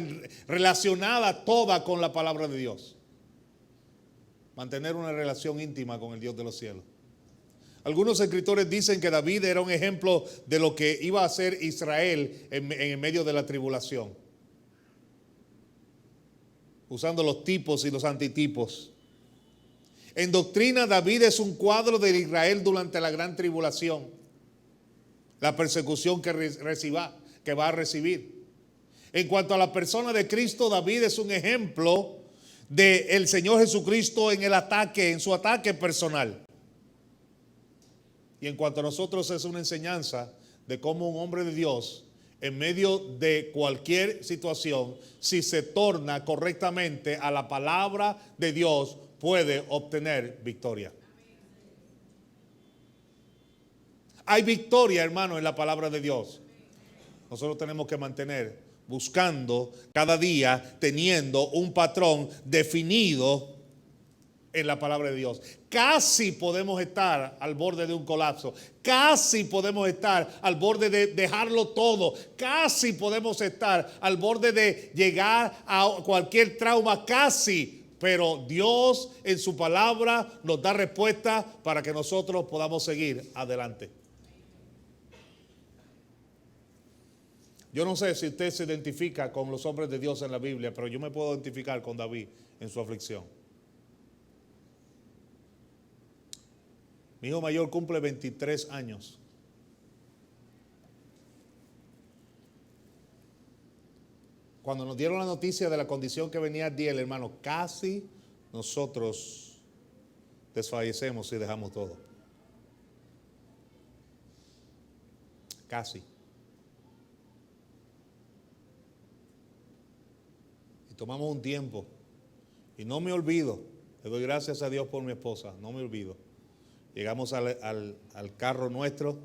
relacionada toda con la palabra de Dios. Mantener una relación íntima con el Dios de los cielos. Algunos escritores dicen que David era un ejemplo de lo que iba a hacer Israel en el medio de la tribulación. Usando los tipos y los antitipos. En doctrina, David es un cuadro de Israel durante la gran tribulación. La persecución que va a recibir. En cuanto a la persona de Cristo, David es un ejemplo del Señor Jesucristo en su ataque personal. Y en cuanto a nosotros, es una enseñanza de cómo un hombre de Dios, en medio de cualquier situación, si se torna correctamente a la palabra de Dios, puede obtener victoria. Hay victoria, hermano, en la palabra de Dios. Nosotros tenemos que mantener buscando cada día, teniendo un patrón definido en la palabra de Dios. Casi podemos estar al borde de un colapso. Casi podemos estar al borde de dejarlo todo. Casi podemos estar al borde de llegar a cualquier trauma. Casi. Pero Dios en su palabra nos da respuesta para que nosotros podamos seguir adelante. Yo no sé si usted se identifica con los hombres de Dios en la Biblia, pero yo me puedo identificar con David en su aflicción. Mi hijo mayor cumple 23 años. Cuando nos dieron la noticia de la condición que venía Adiel, hermano, casi nosotros desfallecemos y dejamos todo. Casi. Tomamos un tiempo y no me olvido, le doy gracias a Dios por mi esposa, no me olvido. Llegamos al carro nuestro,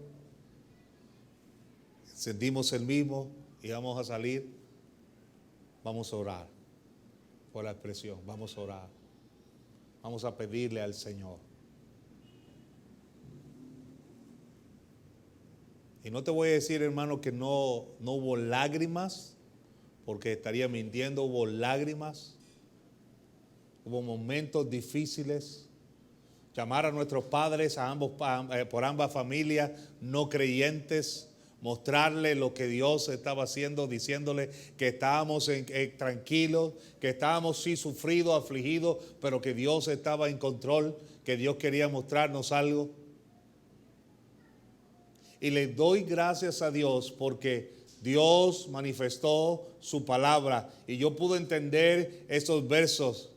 encendimos el mismo y vamos a salir, vamos a orar, por la expresión, vamos a orar, vamos a pedirle al Señor. Y no te voy a decir, hermano, que no hubo lágrimas, porque estaría mintiendo. Hubo lágrimas, hubo momentos difíciles. Llamar a nuestros padres, por ambas familias no creyentes, mostrarle lo que Dios estaba haciendo, diciéndole que estábamos tranquilos, que estábamos sí sufridos, afligidos, pero que Dios estaba en control, que Dios quería mostrarnos algo. Y le doy gracias a Dios porque Dios manifestó su palabra y yo pude entender esos versos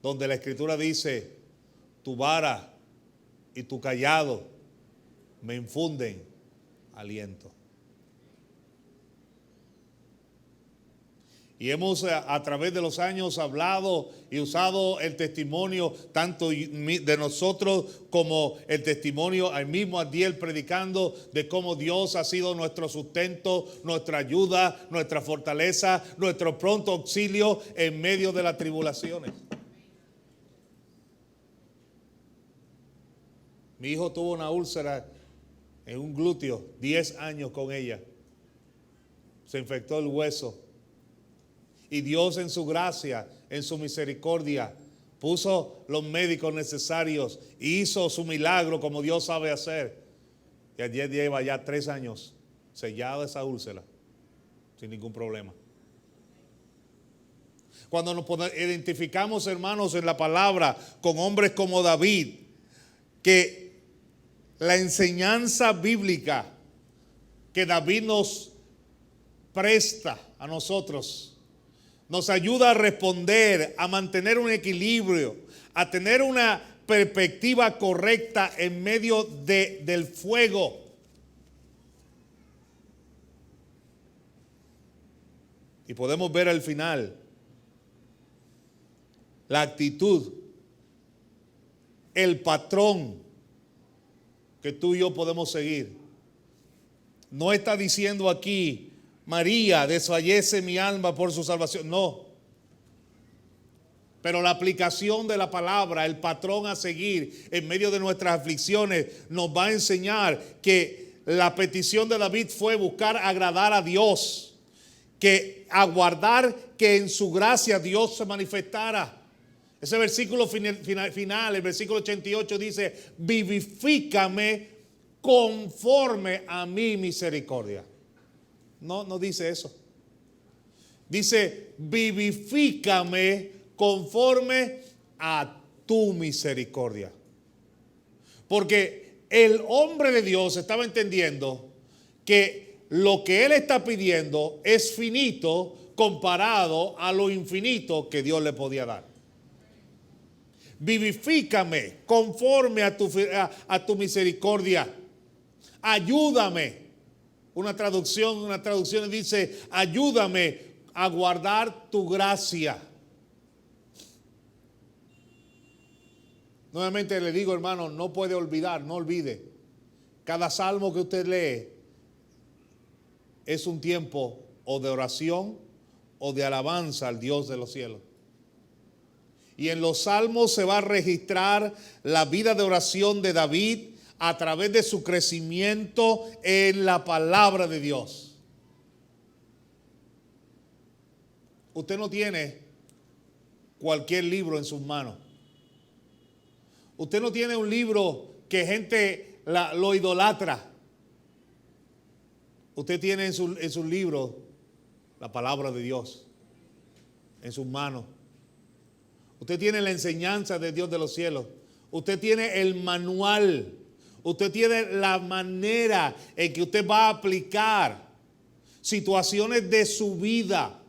donde la Escritura dice, tu vara y tu cayado me infunden aliento. Y hemos a través de los años hablado y usado el testimonio tanto de nosotros como el testimonio al mismo Adiel predicando de cómo Dios ha sido nuestro sustento, nuestra ayuda, nuestra fortaleza, nuestro pronto auxilio en medio de las tribulaciones. Mi hijo tuvo una úlcera en un glúteo, 10 años con ella. Se infectó el hueso. Y Dios en su gracia, en su misericordia, puso los médicos necesarios, hizo su milagro como Dios sabe hacer. Y ayer lleva ya 3 años sellada esa úlcera, sin ningún problema. Cuando nos identificamos, hermanos, en la palabra con hombres como David, que la enseñanza bíblica que David nos presta a nosotros, nos ayuda a responder, a mantener un equilibrio, a tener una perspectiva correcta en medio del fuego. Y podemos ver al final la actitud, el patrón que tú y yo podemos seguir. No está diciendo aquí, María, desfallece mi alma por su salvación. No. Pero la aplicación de la palabra, el patrón a seguir en medio de nuestras aflicciones, nos va a enseñar que la petición de David fue buscar agradar a Dios, que aguardar que en su gracia Dios se manifestara. Ese versículo final, el versículo 88 dice, vivifícame conforme a mi misericordia. No dice eso. Dice, vivifícame conforme a tu misericordia. Porque el hombre de Dios estaba entendiendo que lo que él está pidiendo es finito comparado a lo infinito que Dios le podía dar. Vivifícame conforme a tu misericordia. Ayúdame. Una traducción dice, ayúdame a guardar tu gracia. Nuevamente le digo, hermano, no puede olvidar, no olvide. Cada salmo que usted lee es un tiempo o de oración o de alabanza al Dios de los cielos. Y en los salmos se va a registrar la vida de oración de David a través de su crecimiento en la palabra de Dios. Usted no tiene cualquier libro en sus manos. Usted no tiene un libro que gente lo idolatra. Usted tiene en sus libros la palabra de Dios en sus manos. Usted tiene la enseñanza de Dios de los cielos. Usted tiene el manual. Usted tiene la manera en que usted va a aplicar situaciones de su vida,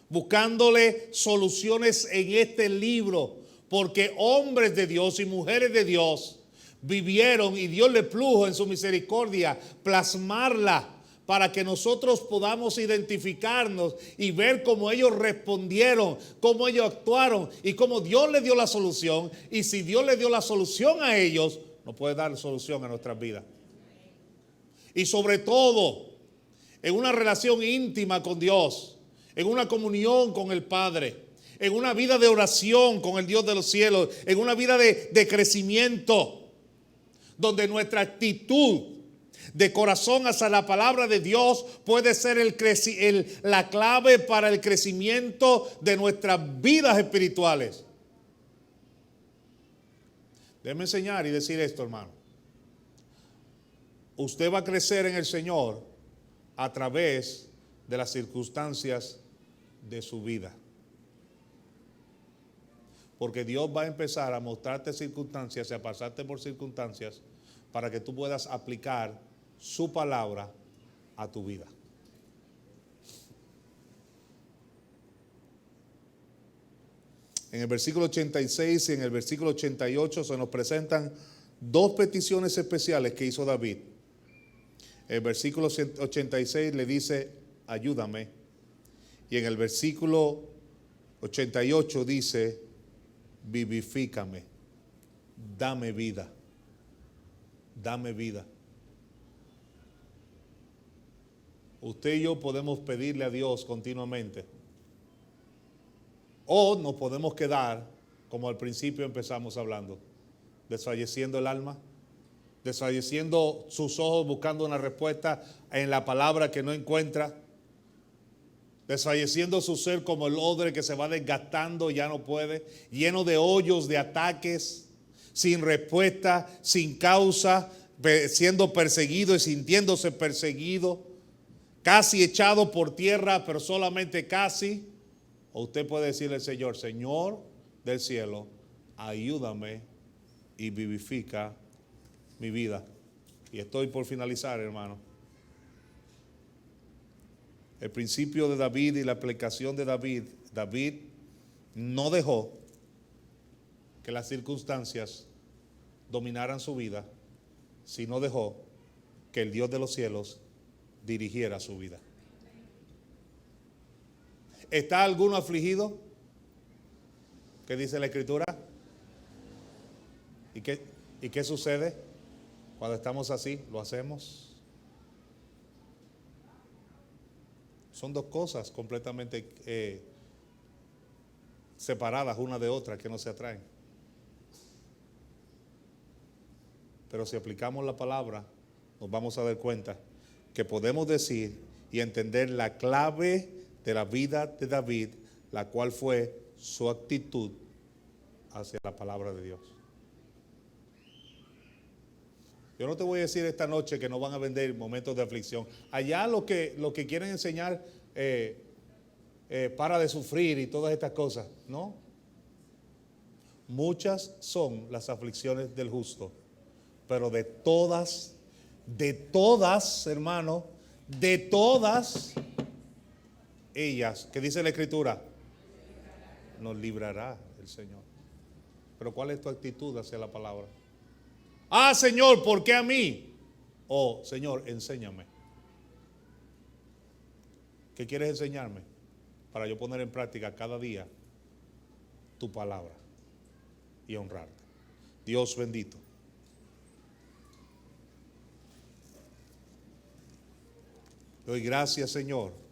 buscándole soluciones en este libro, porque hombres de Dios y mujeres de Dios vivieron y Dios le plujo en su misericordia plasmarla para que nosotros podamos identificarnos y ver cómo ellos respondieron, cómo ellos actuaron y cómo Dios les dio la solución. Y si Dios le dio la solución a ellos, nos puede dar solución a nuestras vidas. Y sobre todo, en una relación íntima con Dios, en una comunión con el Padre, en una vida de oración con el Dios de los cielos, en una vida de crecimiento, donde nuestra actitud de corazón hacia la palabra de Dios puede ser la clave para el crecimiento de nuestras vidas espirituales. Déjeme enseñar y decir esto, hermano. Usted va a crecer en el Señor a través de las circunstancias de su vida. Porque Dios va a empezar a mostrarte circunstancias y a pasarte por circunstancias para que tú puedas aplicar su palabra a tu vida. En el versículo 86 y en el versículo 88 se nos presentan dos peticiones especiales que hizo David. El versículo 86 le dice, ayúdame. Y en el versículo 88 dice, vivifícame, dame vida, dame vida. Usted y yo podemos pedirle a Dios continuamente. O nos podemos quedar, como al principio empezamos hablando, desfalleciendo el alma, desfalleciendo sus ojos buscando una respuesta en la palabra que no encuentra, desfalleciendo su ser como el odre que se va desgastando y ya no puede, lleno de hoyos, de ataques, sin respuesta, sin causa, siendo perseguido y sintiéndose perseguido, casi echado por tierra, pero solamente casi. O usted puede decirle al Señor, Señor del cielo, ayúdame y vivifica mi vida. Y estoy por finalizar, hermano. El principio de David y la aplicación de David. David no dejó que las circunstancias dominaran su vida, sino dejó que el Dios de los cielos dirigiera su vida. ¿Está alguno afligido? ¿Qué dice la Escritura? ¿Y qué sucede cuando estamos así? ¿Lo hacemos? Son dos cosas completamente separadas una de otra que no se atraen. Pero si aplicamos la palabra, nos vamos a dar cuenta que podemos decir y entender la clave de la vida de David, la cual fue su actitud hacia la palabra de Dios. Yo no te voy a decir esta noche que no van a vender momentos de aflicción. Allá lo que quieren enseñar, para de sufrir y todas estas cosas, ¿no? Muchas son las aflicciones del justo, pero de todas, hermano, de todas ellas, que dice la Escritura, nos librará el Señor. Pero ¿cuál es tu actitud hacia la palabra? Ah, Señor, ¿por qué a mí? Oh, Señor, enséñame. ¿Qué quieres enseñarme? Para yo poner en práctica cada día tu palabra y honrarte. Dios bendito. Doy gracias, Señor,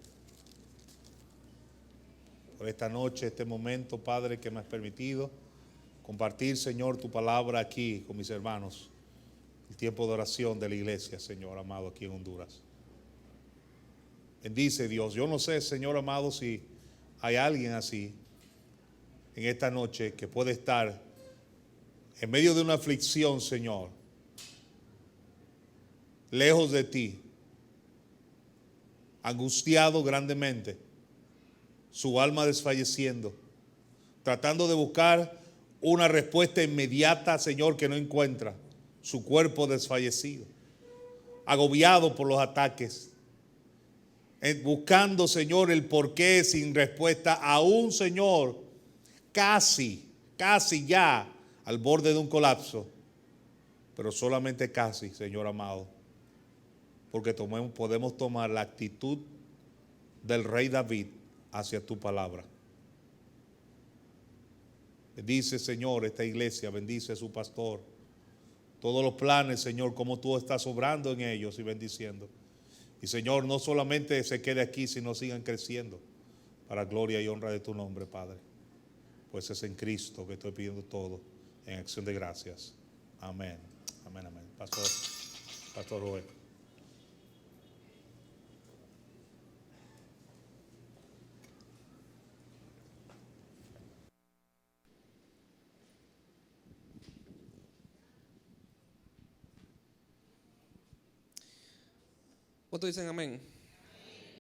por esta noche, este momento, Padre, que me has permitido compartir, Señor, tu palabra aquí con mis hermanos. El tiempo de oración de la iglesia, Señor amado, aquí en Honduras. Bendice, Dios. Yo no sé, Señor amado, si hay alguien así en esta noche que puede estar en medio de una aflicción, Señor, lejos de ti, angustiado grandemente, su alma desfalleciendo, tratando de buscar una respuesta inmediata, Señor, que no encuentra, su cuerpo desfallecido, agobiado por los ataques, buscando, Señor, el porqué sin respuesta, aún, Señor, casi ya al borde de un colapso, pero solamente casi, Señor amado, porque podemos tomar la actitud del rey David hacia tu palabra. Bendice, Señor, esta iglesia, bendice a su pastor, todos los planes, Señor, como tú estás obrando en ellos y bendiciendo. Y, Señor, no solamente se quede aquí, sino sigan creciendo para gloria y honra de tu nombre, Padre. Pues es en Cristo que estoy pidiendo todo en acción de gracias. Amén. Amén, amén. Pastor Rubén. ¿Cuántos dicen amén?